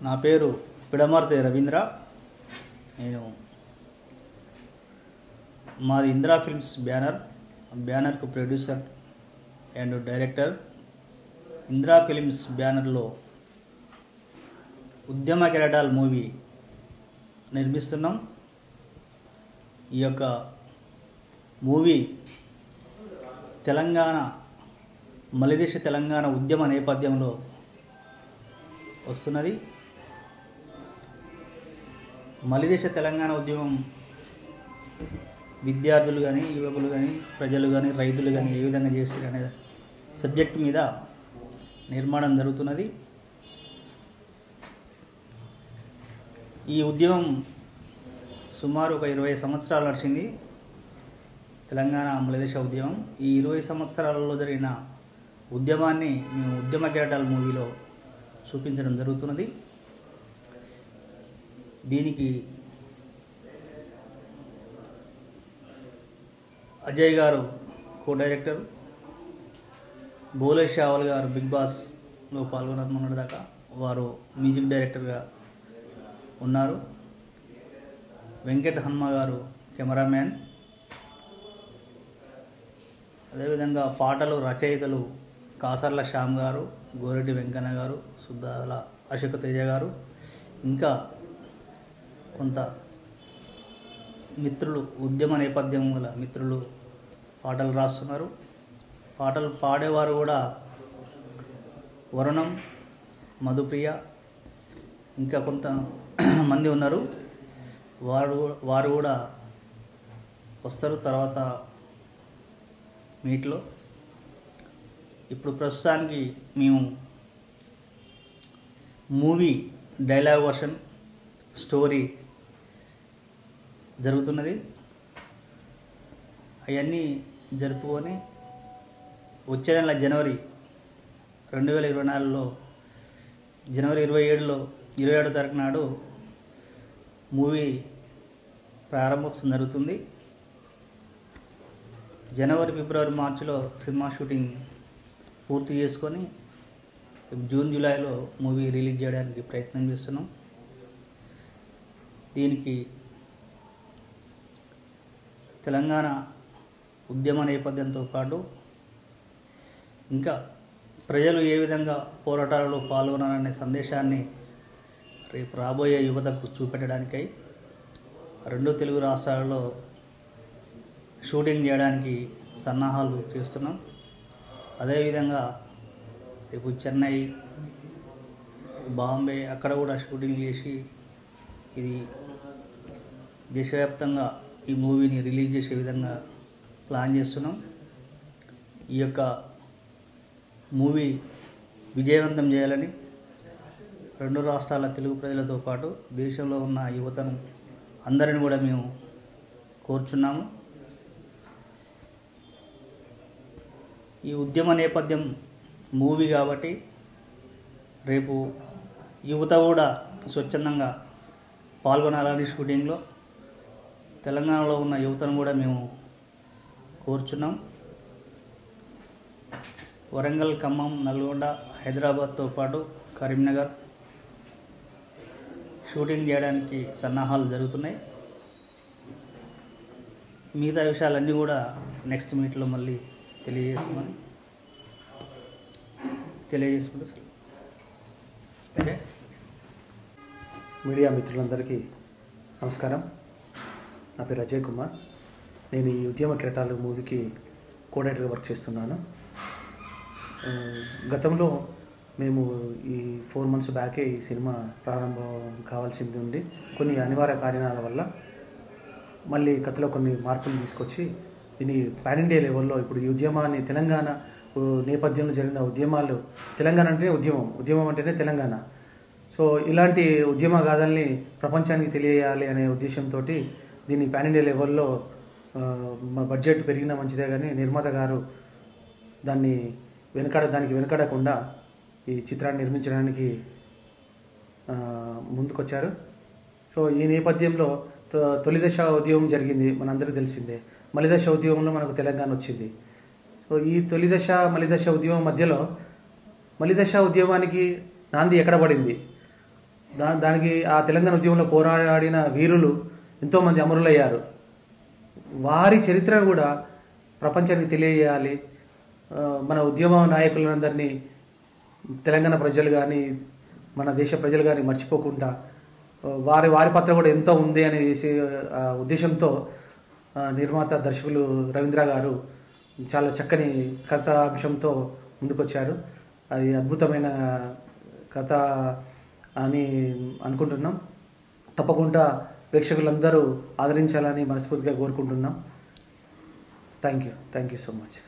నా పేరు పిడమర్తి రవీంద్ర. నేను మాది ఇందిరా ఫిల్మ్స్ బ్యానర్కు producer and director. Indira films బ్యానర్లో ఉద్యమ కెరటాల్ మూవీ నిర్మిస్తున్నాం. ఈ యొక్క మూవీ మలిదశ తెలంగాణ ఉద్యమ నేపథ్యంలో వస్తున్నది. మలిదశ తెలంగాణ ఉద్యమం విద్యార్థులు కానీ, యువకులు కానీ, ప్రజలు కానీ, రైతులు కానీ ఏ విధంగా చేస్తారు అనే సబ్జెక్ట్ మీద నిర్మాణం జరుగుతున్నది. ఈ ఉద్యమం సుమారు ఒక 20 సంవత్సరాలు నడిచింది. తెలంగాణ మలిదశ ఉద్యమం ఈ 20 సంవత్సరాలలో జరిగిన ఉద్యమాన్ని మేము ఉద్యమ కెరటాల మూవీలో చూపించడం జరుగుతున్నది. దీనికి అజయ్ గారు కో డైరెక్టర్, బోలే షావల్ గారు బిగ్ బాస్లో పాల్గొన్నారు మొన్నటిదాకా, వారు మ్యూజిక్ డైరెక్టర్గా ఉన్నారు. వెంకట హన్మ గారు కెమెరామ్యాన్. అదేవిధంగా పాటలు రచయితలు కాసర్ల శ్యామ్ గారు, గోరెడ్డి వెంకన్న గారు, సుద్దాల అశోక్ తేజ గారు, ఇంకా కొంత మిత్రులు, ఉద్యమ నేపథ్యం గల మిత్రులు పాటలు రాస్తున్నారు. పాటలు పాడేవారు కూడా వరుణం, మధుప్రియ, ఇంకా కొంత మంది ఉన్నారు. వారు కూడా వస్తారు తర్వాత మీట్లో. ఇప్పుడు ప్రస్తుతానికి మేము మూవీ డైలాగ్ వర్షన్ స్టోరీ జరుగుతున్నది. అవన్నీ జరుపుకొని వచ్చే నెల జనవరి 2024లో జనవరి 27 తారీఖు నాడు మూవీ ప్రారంభోత్సవం జరుగుతుంది. జనవరి, ఫిబ్రవరి, మార్చిలో సినిమా షూటింగ్ పూర్తి చేసుకొని జూన్, జూలైలో మూవీ రిలీజ్ చేయడానికి ప్రయత్నం చేస్తున్నాం. దీనికి తెలంగాణ ఉద్యమ నేపథ్యంతో పాటు ఇంకా ప్రజలు ఏ విధంగా పోరాటాలలో పాల్గొనాలనే సందేశాన్ని రేపు రాబోయే యువతకు చూపెట్టడానికై 2 తెలుగు రాష్ట్రాలలో షూటింగ్ చేయడానికి సన్నాహాలు చేస్తున్నాం. అదేవిధంగా రేపు చెన్నై, బాంబే అక్కడ కూడా షూటింగ్ చేసి ఇది దేశవ్యాప్తంగా ఈ మూవీని రిలీజ్ చేసే విధంగా ప్లాన్ చేస్తున్నాం. ఈ యొక్క మూవీ విజయవంతం చేయాలని 2 రాష్ట్రాల తెలుగు ప్రజలతో పాటు దేశంలో ఉన్న యువతను అందరిని కూడా మేము కోరుచున్నాము. ఈ ఉద్యమ నేపథ్యం మూవీ కాబట్టి రేపు యువత కూడా స్వచ్ఛందంగా పాల్గొనాలని షూటింగ్లో తెలంగాణలో ఉన్న యువతను కూడా మేము కోరుచున్నాం. వరంగల్, ఖమ్మం, నల్గొండ, హైదరాబాద్తో పాటు కరీంనగర్ షూటింగ్ చేయడానికి సన్నాహాలు జరుగుతున్నాయి. మిగతా విషయాలన్నీ కూడా నెక్స్ట్ మీట్లో మళ్ళీ తెలియజేసుకుంటూ ఓకే. మీడియా మిత్రులందరికీ నమస్కారం. నా పేరు అజయ్ కుమార్. నేను ఈ ఉద్యమ కెరటాలు మూవీకి కో డైరెక్టర్గా వర్క్ చేస్తున్నాను. గతంలో మేము ఈ 4 months బ్యాకే ఈ సినిమా ప్రారంభం కావాల్సింది ఉండి కొన్ని అనివార్య కారణాల వల్ల మళ్ళీ కథలో కొన్ని మార్పులు తీసుకొచ్చి దీన్ని పాన్ ఇండియా లెవెల్లో ఇప్పుడు ఈ ఉద్యమాన్ని తెలంగాణ నేపథ్యంలో జరిగిన ఉద్యమాలు, తెలంగాణ అంటేనే ఉద్యమం అంటేనే తెలంగాణ. సో ఇలాంటి ఉద్యమ గాథల్ని ప్రపంచానికి తెలియజేయాలి అనే ఉద్దేశంతో దీన్ని పాన్ ఇండియా లెవెల్లో బడ్జెట్ పెరిగినా మంచిదే కానీ నిర్మాత గారు దానికి వెనకడకుండా ఈ చిత్రాన్ని నిర్మించడానికి ముందుకొచ్చారు. సో ఈ నేపథ్యంలో తొలిదశ ఉద్యమం జరిగింది, మనందరికీ తెలిసిందే. మలిదశ ఉద్యమంలో మనకు తెలంగాణ వచ్చింది. సో ఈ తొలిదశ మలిదశ ఉద్యమం మధ్యలో మలిదశ ఉద్యమానికి నాంది ఎక్కడ పడింది, దానికి ఆ తెలంగాణ ఉద్యమంలో పోరాడిన వీరులు ఎంతోమంది అమరులయ్యారు. వారి చరిత్ర కూడా ప్రపంచానికి తెలియజేయాలి. మన ఉద్యమ నాయకులందరినీ తెలంగాణ ప్రజలు కానీ మన దేశ ప్రజలు కానీ మర్చిపోకుండా వారి పాత్ర కూడా ఎంతో ఉంది అనే ఉద్దేశంతో నిర్మాత దర్శకులు రవీంద్ర గారు చాలా చక్కని కథాంశంతో ముందుకొచ్చారు. అది అద్భుతమైన కథ అని అనుకుంటున్నాం. తప్పకుండా ప్రేక్షకులందరూ ఆదరించాలని మనస్ఫూర్తిగా కోరుకుంటున్నాం. Thank you so much.